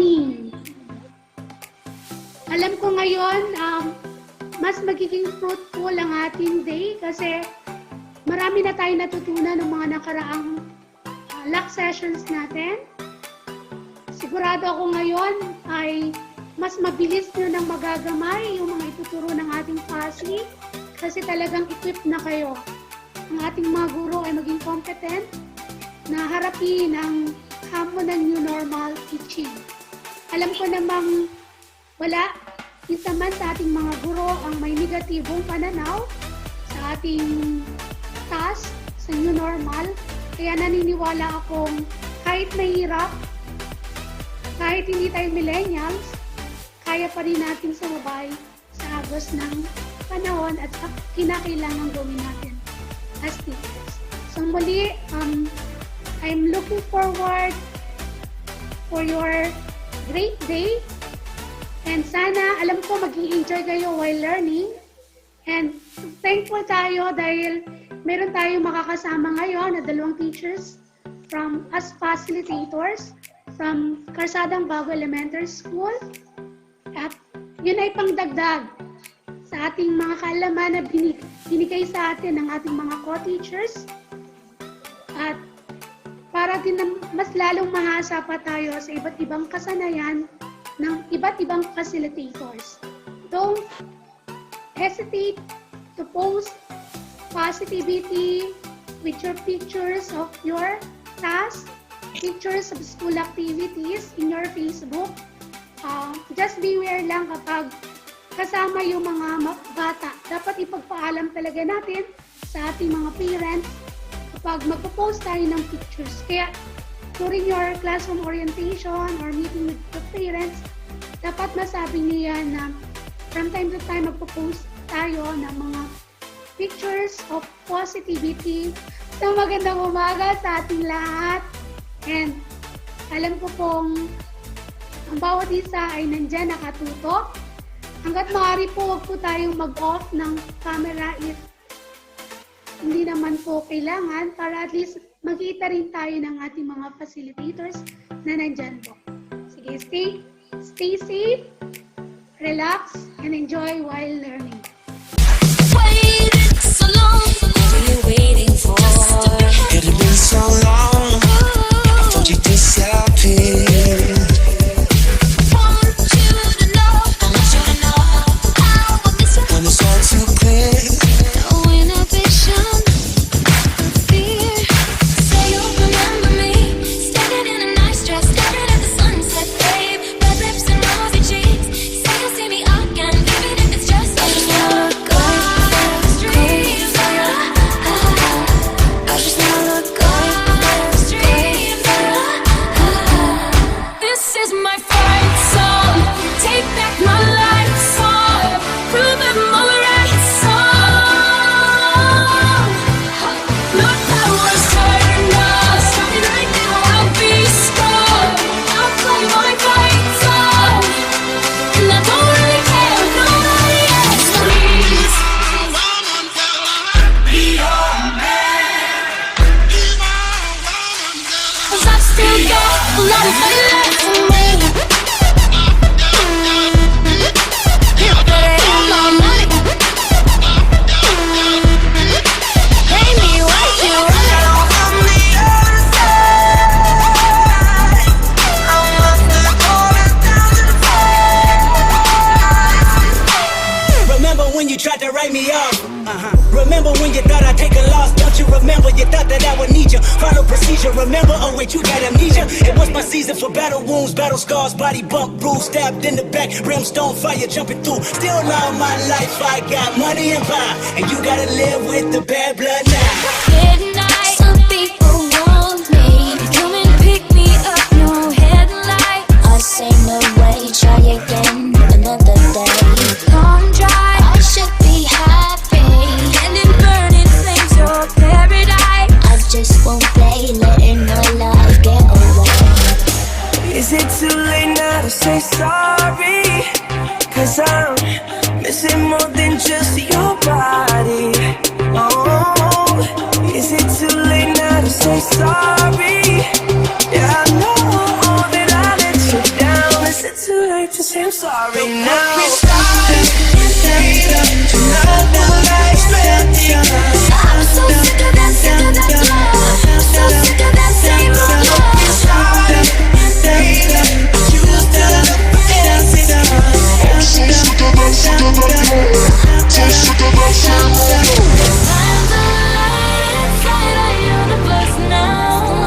learning. Alam ko ngayon, mas magiging fruitful ang ating day kasi marami na tayo natutunan ng mga nakaraang LAC sessions natin. Sigurado ako ngayon ay mas mabilis nyo nang magagamay yung mga ituturo ng ating PASI kasi talagang equipped na kayo. Ang ating mga guro ay maging competent na harapin ang hamon ng new normal teaching. Alam ko namang wala isa man sa ating mga guro ang may negatibong pananaw sa ating task sa new normal. Kaya naniniwala akong kahit mahirap, kahit hindi tayo millennials, kaya pa rin natin sumabay sa agos ng panahon at sa kinakailangan gawin natin as teachers. So muli, I'm looking forward for your great day. And sana, alam ko mag-i-enjoy kayo while learning. And thankful tayo dahil meron tayong makakasama ngayon na 2 teachers from as facilitators from Karsadang Bago Elementary School. At yun ay pangdagdag sa ating mga kaalaman na binigay sa atin ng ating mga co-teachers. At para din na mas lalong mahasa pa tayo sa iba't ibang kasanayan ng iba't ibang facilitators. Don't hesitate to post positivity with your pictures of your tasks, pictures of school activities in your Facebook. Just beware lang kapag kasama yung mga bata. Dapat ipagpaalam talaga natin sa ating mga parents kapag magpo-post tayo ng pictures. Kaya during your classroom orientation or meeting with the parents, dapat masabi niya na from time to time magpo-post tayo ng mga pictures of positivity. So magandang umaga sa ating lahat. And alam ko pong ang bawat isa ay nandyan nakatutok. Hanggat maaari po, huwag po tayong mag-off ng camera if hindi naman po kailangan para at least magkita rin tayo ng ating mga facilitators na nandyan po. Sige, stay safe, relax, and enjoy while learning. Waited so long, what were you waiting for? It had been so long, I thought you'd disappear. Want you to know, I want you to know how I miss you. When it's all too clear, No inhibition, fear. Say you'll remember me, standing in a nice dress, staring at the sunset, babe. Red lips and rosy cheeks. Say you'll see me again, even if it's just a look. I just wanna look good, streams. This is my fight song. Take back my life song. Prove I'm all right song. Look, I was turned up. Starting right now, I'll be strong. I'll play my fight song. And I don't really care if nobody else please. Cause I've still got a lot of fun left in me. Pay me what you want. on the other side, I must have fallen down to the floor. Remember when you tried to write me off? Remember when you thought I'd take a loss? Don't you remember you thought that I would need you? Final procedure, remember? Oh wait, you got amnesia? It was my season for battle wounds, battle scars, body bump, bruise, stabbed in the back, brimstone fire jumping through. Still all my life I got money and power, and you gotta live with the bad blood now. Midnight, some people want me. Come and pick me up, no headlight. I say no way, try again another day. Long drive, I should be happy. And in burning flames, your paradise. I just won't play, letting my life get away. Is it too late now to say sorry? Cause I'm missing more than just your body. Oh, is it too late now to say sorry? Yeah, I know that I let you down. sorry now. We started later, nothing like expecting us. I'm so sick of that love. So sick of that same old love. We started later, but you still look fancy to us. I'm so sick of that same old love. So sick of that same old love. Find the light inside our universe now.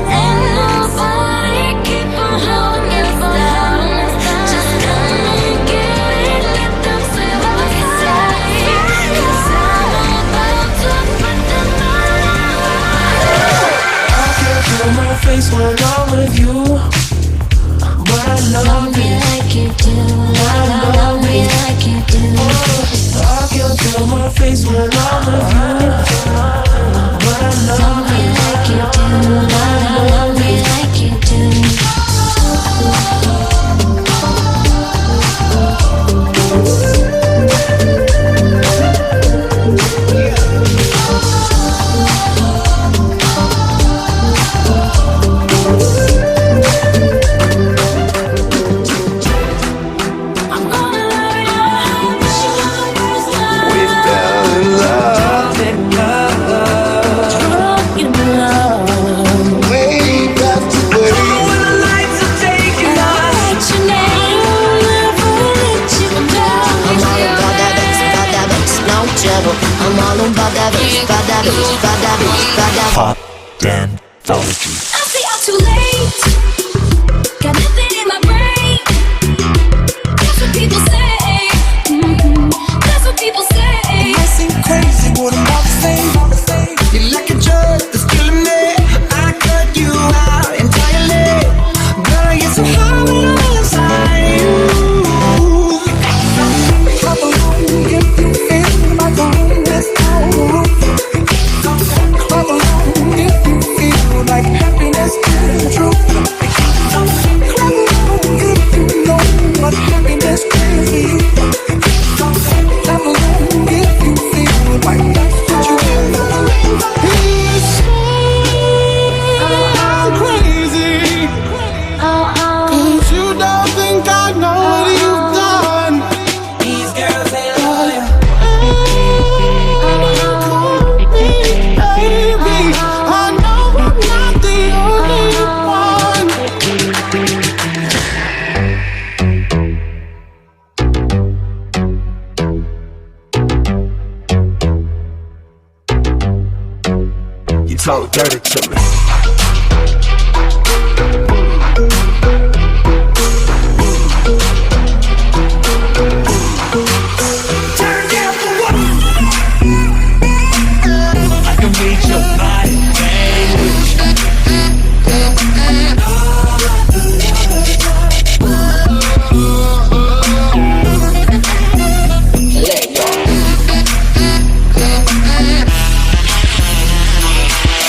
Ain't nobody keep on holding us down. Just come and get it, let them say what we say. 'Cause I'm about to put them I can't feel my face when I'm with you, but I love me you. like you do. Love me like you do. I can't feel my face when I'm with you, but I love Love me like you do. Love me like you do. I'm gonna love you. Show you first love. We fell in love and love. Drunk in love. Way back to way. When the lights are taking us, What's your name? Never let you down. I'm all about that bass, no trouble. I'm all about that bass, about that bass, about that bass, about that bass. Pop Danthology. I say I'm too late. Got nothing in my brain. That's what people say. That's what people say. I seem crazy, what I'm about to say. You're like a drug that's killing me. I cut you out entirely. Girl, you're so hot on the inside. Clap along if you feel my home is out. Clap along if you feel like happiness is true. Clap along if you know what happiness is to you. Clap along if you feel like that's what you do. I'm crazy. You don't think I know what you've done. These girls ain't loyal. Baby, I know I'm not the only one. You talk dirty to me. Turn down for what? I can read your body language.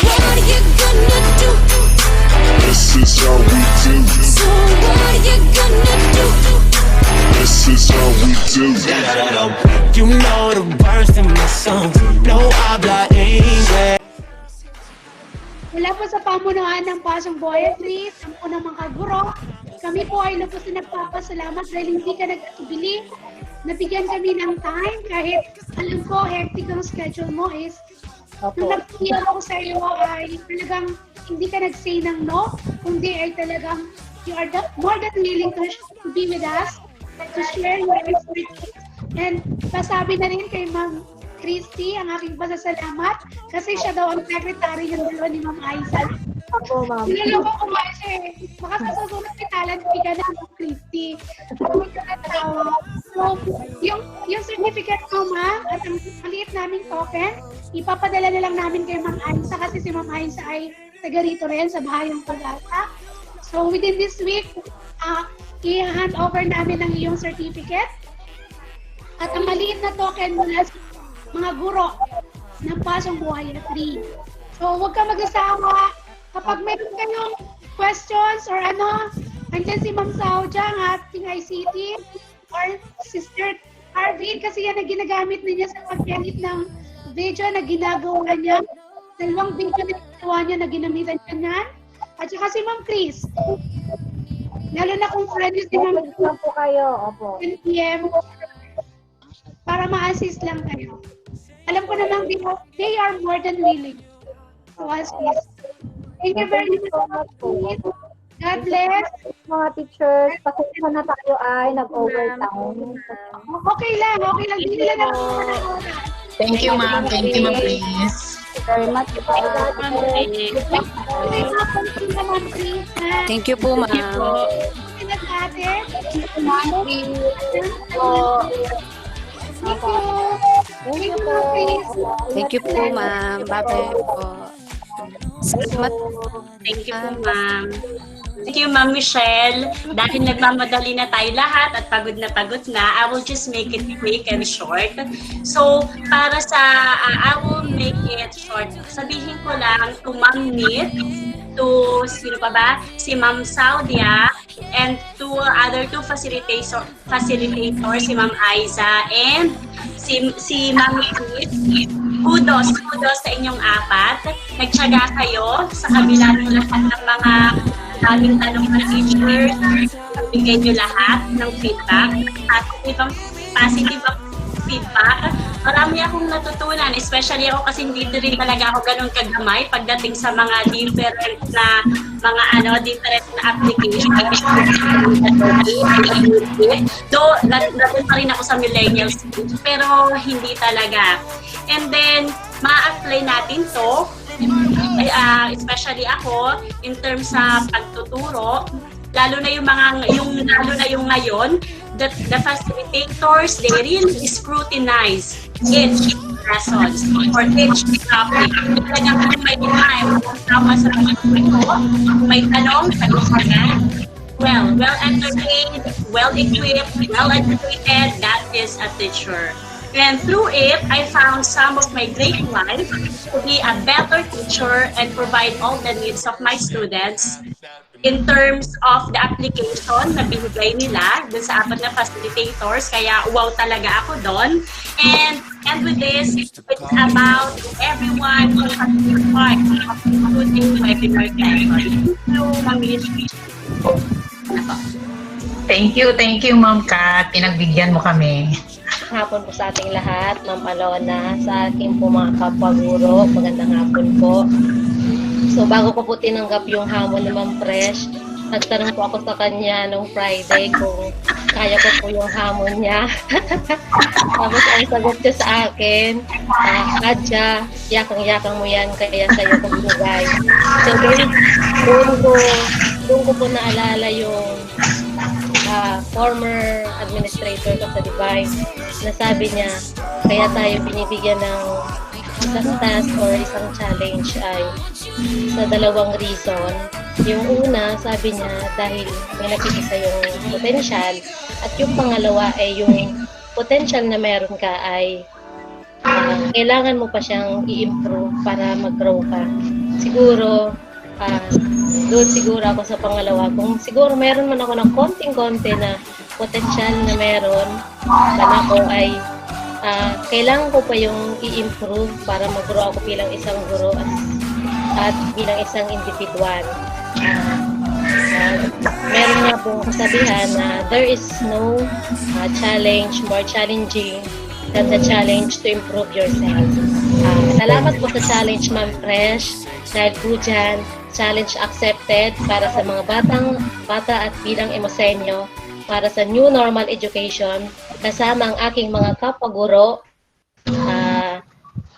What are you gonna do? This is how we do. So what are you gonna do? This is how we do. You know the words in my songs. No habla English. Mula po sa pamunuan ng Pasong Boy at Tris, ang unang mga guro, kami po ay lubos na nagpapasalamat dahil hindi ka nag-atubili. Nabigyan kami ng time kahit alam ko hectic ang schedule mo is nung nag-email ako sa iyo ay talagang hindi ka nag-say ng no, kundi ay talagang you are more than willing to be with us, to share your expertise. And pasabi na rin kay Ma'am Christy ang aking pasasalamat kasi siya daw ang secretary ng dalawa ni Ma'am Aiza. Opo, ma'am. Niloloko ko nga siya eh. Baka sa susunod may talent fee ka na, Ma'am Christy. So, yung certificate ko, Ma, at ang maliit naming token, ipapadala na lang namin kay Ma'am Aiza kasi si Ma'am Aiza ay taga rito rin sa Bahayang Pag-asa. So, within this week, i-hand over namin ang iyong certificate. At ang maliit na token mula sa mga guro ng Pasong Buhay at 3. So, huwag ka mag-asawa. Kapag meron kayong questions or ano, andyan si Ma'am Sauja, ang ating ICT, or Sister Arvin, kasi yan na ginagamit niya sa pag-edit ng video na ginagawa niya. Dalawang video na ginawa niya na ginamitan niya niyan. At saka si Ma'am Chris. Lalo na kung friend si Ma'am Message lang po kayo. Opo. 10 p.m. para ma-assist lang kayo. Alam ko namang they are more than willing to assist. Thank you very much. God bless. Mga teachers, pasensya na tayo ay nag-overtime. Okay lang. Hindi nila naman oras. Thank you, ma'am. Thank you, ma'am, please. Very much. Thank you po, ma'am. Thank you po, ma'am. Bye-bye po. Salamat. Thank you po, ma'am. Thank you, Ma'am Michelle. Dahil nagmamadali na tayo lahat at pagod na, I will just make it quick and short. So, para sa, I will make it short. Sabihin ko lang to Ma'am Nit, to, sino pa ba? Si Ma'am Saudia, and to other two facilitators, si Ma'am Aiza, and si Ma'am Nit. Kudos sa inyong apat. Nagtyaga kayo sa kabila ng lahat ng mga daming tanong na teachers. Bigay nyo lahat ng feedback. Positive feedback. Marami akong natutunan, especially ako kasi dito rin talaga ako ganun kagamay pagdating sa mga different na application. Though, nandun pa rin ako sa millennials, pero hindi talaga. And then, ma-apply natin to, especially ako, in terms sa pagtuturo, lalo na yung ngayon, the facilitators, they really scrutinize each lessons or each topic. Kaya kung may time, tama sa may tanong, sagot agad. Well entertained, well-equipped, well-educated, that is a teacher. And through it, I found some of my great life to be a better teacher and provide all the needs of my students in terms of the application na binigay nila dun sa apat na facilitators. Kaya wow talaga ako doon. And with this, it's about everyone who has been part of including webinar session. So, Thank you, Ma'am Kat. Pinagbigyan mo kami. Hapon po sa ating lahat, Ma'am Alona, sa aking po mga kapwa-guro, magandang hapon po. So bago ko po tinanggap yung hamon ni Ma'am Fresh, nagtanong po ako sa kanya nung Friday kung kaya ko po yung hamon niya. Tapos ang sagot niya sa akin, Adja, yakang-yakang mo yan, kaya sa'yo ko binigay. So doon ko po naalala yung former administrator of the device na sabi niya, kaya tayo binibigyan ng isang task or isang challenge ay sa dalawang reason. Yung una, sabi niya, dahil may nakikita yung potential, at yung pangalawa ay yung potential na meron ka ay kailangan mo pa siyang i-improve para mag-grow ka. Siguro, doon siguro ako sa pangalawa. Kung siguro meron man ako ng konting-konti na potential na meron, sana ko ay kailangan ko pa yung i-improve para mag-grow ako bilang isang guro at bilang isang individual. Meron nga pong kasabihan na there is no challenge more challenging than the challenge to improve yourself. Salamat po sa challenge, Ma'am Fresh. Dahil po dyan, challenge accepted para sa mga bata at bilang emosenyo para sa new normal education kasama ang aking mga kapwa-guro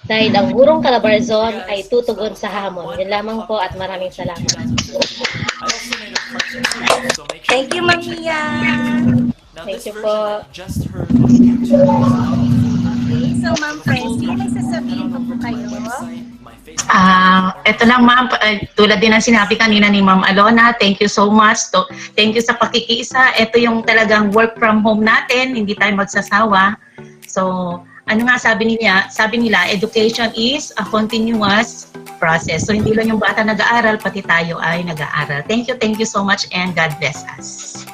dahil ang gurong Calabarzon ay tutugon sa hamon. Yun lamang po at maraming salamat. Thank you, Maria. Thank you po. Okay, so Ma'am Francie, may sasabihin po kayo? Ito lang, ma'am, tulad din ng sinabi kanina ni Ma'am Alona, thank you so much. Thank you sa pakikiisa. Ito yung talagang work from home natin, hindi tayo magsasawa. So, ano nga sabi nila, education is a continuous process. So, hindi lang yung bata nag-aaral, pati tayo ay nag-aaral. Thank you so much, and God bless us.